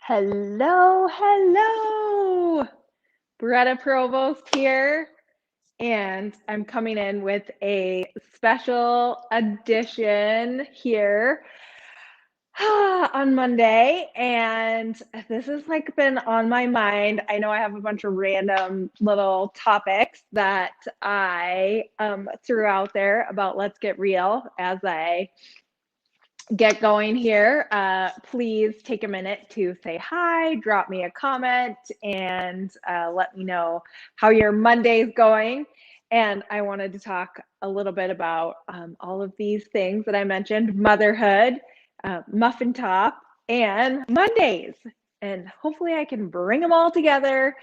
Hello, hello. Beretta Provost here, and I'm coming in with a special edition here on Monday. And this has been on my mind. I know I have a bunch of random little topics that I threw out there about let's get real as I get going here. Please take a minute to say hi, drop me a comment, and let me know how your Monday is going. And I wanted to talk a little bit about all of these things that I mentioned: motherhood, muffin top, and Mondays. And hopefully I can bring them all together.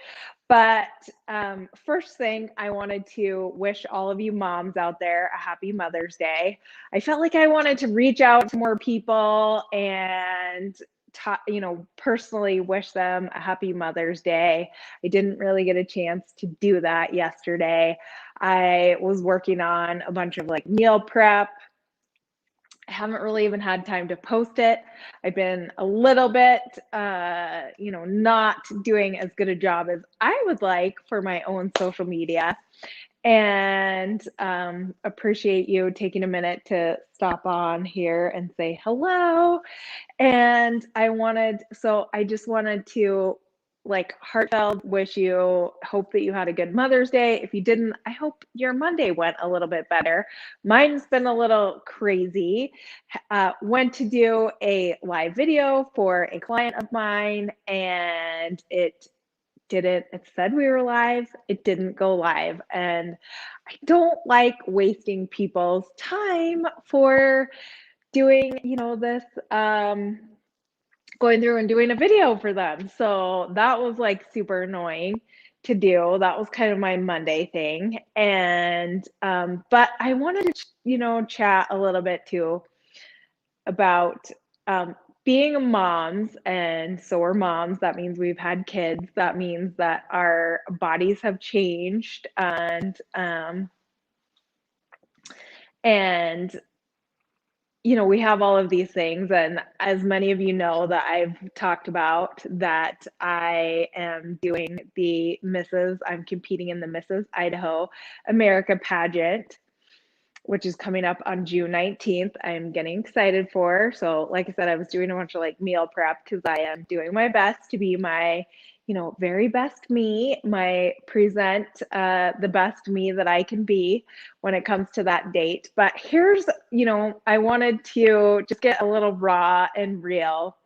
But first thing, I wanted to wish all of you moms out there a happy Mother's Day. I felt like I wanted to reach out to more people and personally wish them a happy Mother's Day. I didn't really get a chance to do that yesterday. I was working on a bunch of meal prep. I haven't really even had time to post it. I've been a little bit, not doing as good a job as I would like for my own social media. And appreciate you taking a minute to stop on here and say hello. And I just wanted to heartfelt wish you, hope that you had a good Mother's Day. If you didn't, I hope your Monday went a little bit better. Mine's been a little crazy. Went to do a live video for a client of mine, and it said we were live, it didn't go live. And I don't like wasting people's time for doing, this, going through and doing a video for them. So that was super annoying to do. That was kind of my Monday thing. And, but I wanted to, chat a little bit too about, being moms. And so we're moms. That means we've had kids. That means that our bodies have changed. And we have all of these things. And as many of you know, that I've talked about, that I am doing I'm competing in the Mrs. Idaho America pageant, which is coming up on June 19th. I'm getting excited for. So like I said, I was doing a bunch of meal prep because I am doing my best to be my, very best me, present the best me that I can be when it comes to that date. But here's, I wanted to just get a little raw and real,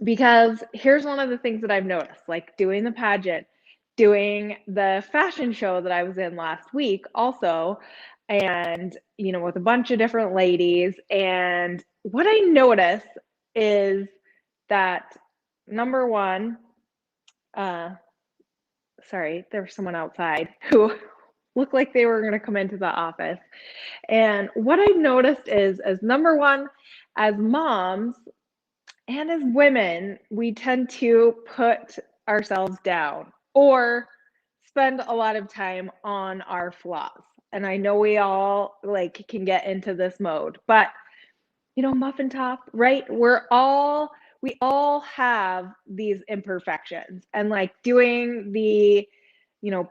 because here's one of the things that I've noticed, doing the pageant, doing the fashion show that I was in last week also, and, with a bunch of different ladies. And what I notice is that, number one, sorry, there was someone outside who looked like they were going to come into the office. And what I noticed is, as number one, as moms and as women, we tend to put ourselves down or spend a lot of time on our flaws. And I know we all can get into this mode, but muffin top, right? We all have these imperfections. And doing the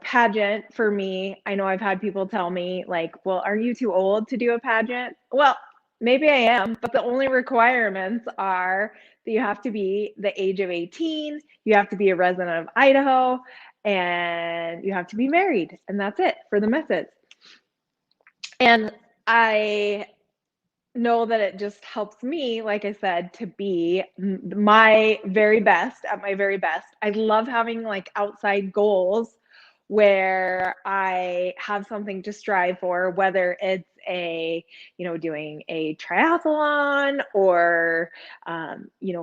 pageant for me, I know I've had people tell me well, are you too old to do a pageant? Well, maybe I am, but the only requirements are that you have to be the age of 18, you have to be a resident of Idaho, and you have to be married. And that's it for the misses. And I know that it just helps me, like I said, to be my very best at my very best. I love having outside goals where I have something to strive for, whether it's doing a triathlon or,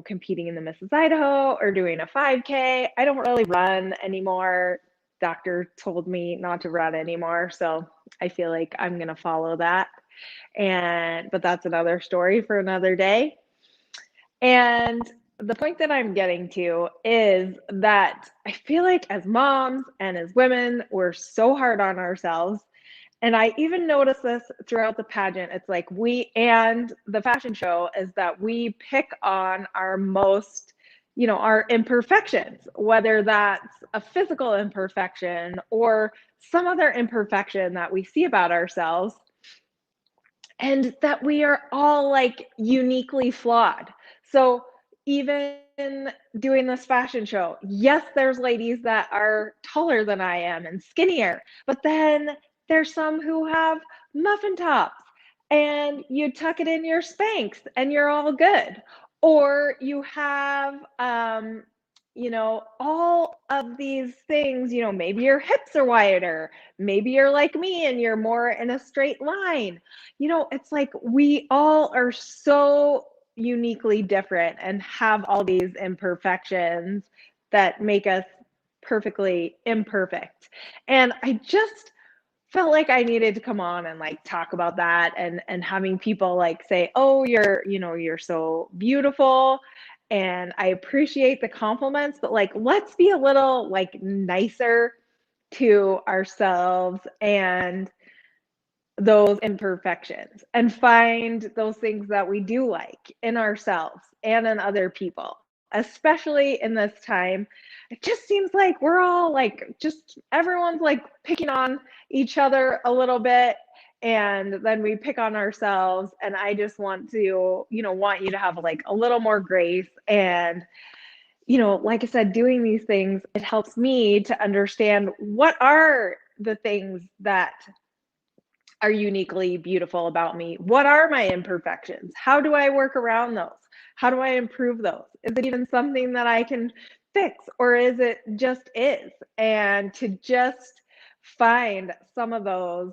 competing in the Mrs. Idaho or doing a 5K. I don't really run anymore. Doctor told me not to run anymore. So I feel like I'm going to follow that. But that's another story for another day. And the point that I'm getting to is that I feel like as moms and as women, we're so hard on ourselves. And I even notice this throughout the pageant. It's and the fashion show is that we pick on our most our imperfections, whether that's a physical imperfection or some other imperfection that we see about ourselves, and that we are all like uniquely flawed. So even doing this fashion show, yes, there's ladies that are taller than I am and skinnier, but then there's some who have muffin tops and you tuck it in your Spanx and you're all good. Or you have all of these things, maybe your hips are wider, maybe you're like me and you're more in a straight line. It's like we all are so uniquely different and have all these imperfections that make us perfectly imperfect. And I just felt like I needed to come on and like talk about that, and having people like say, "Oh, you're so beautiful." And I appreciate the compliments, but like let's be a little like nicer to ourselves and those imperfections, and find those things that we do like in ourselves and in other people, especially in this time. It just seems like we're all like, just everyone's like picking on each other a little bit, and then we pick on ourselves. And I just want you to have like a little more grace. And like I said, doing these things, it helps me to understand what are the things that are uniquely beautiful about me. What are my imperfections? How do I work around those? How do I improve those? Is it even something that I can fix, or is it just is? And to just find some of those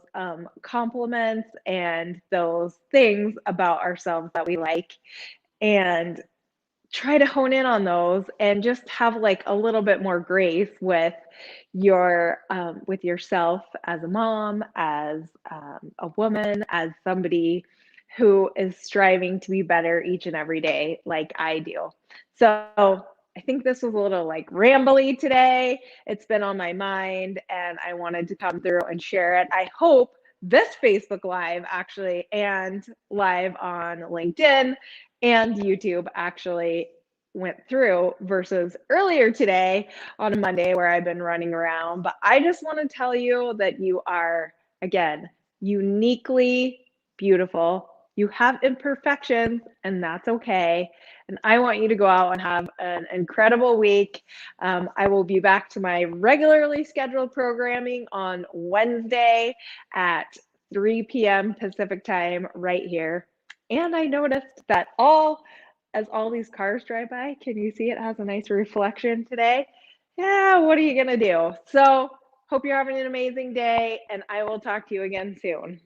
compliments and those things about ourselves that we like, and try to hone in on those, and just have like a little bit more grace with yourself as a mom, as a woman, as somebody who is striving to be better each and every day like I do. So I think this was a little like rambly today. It's been on my mind and I wanted to come through and share it. I hope this Facebook Live actually, and live on LinkedIn and YouTube, actually went through, versus earlier today on a Monday where I've been running around. But I just want to tell you that you are, again, uniquely beautiful. You have imperfections, and that's okay. And I want you to go out and have an incredible week. I will be back to my regularly scheduled programming on Wednesday at 3 p.m. Pacific time right here. And I noticed that as all these cars drive by, can you see it has a nice reflection today? Yeah, what are you going to do? So, hope you're having an amazing day, and I will talk to you again soon.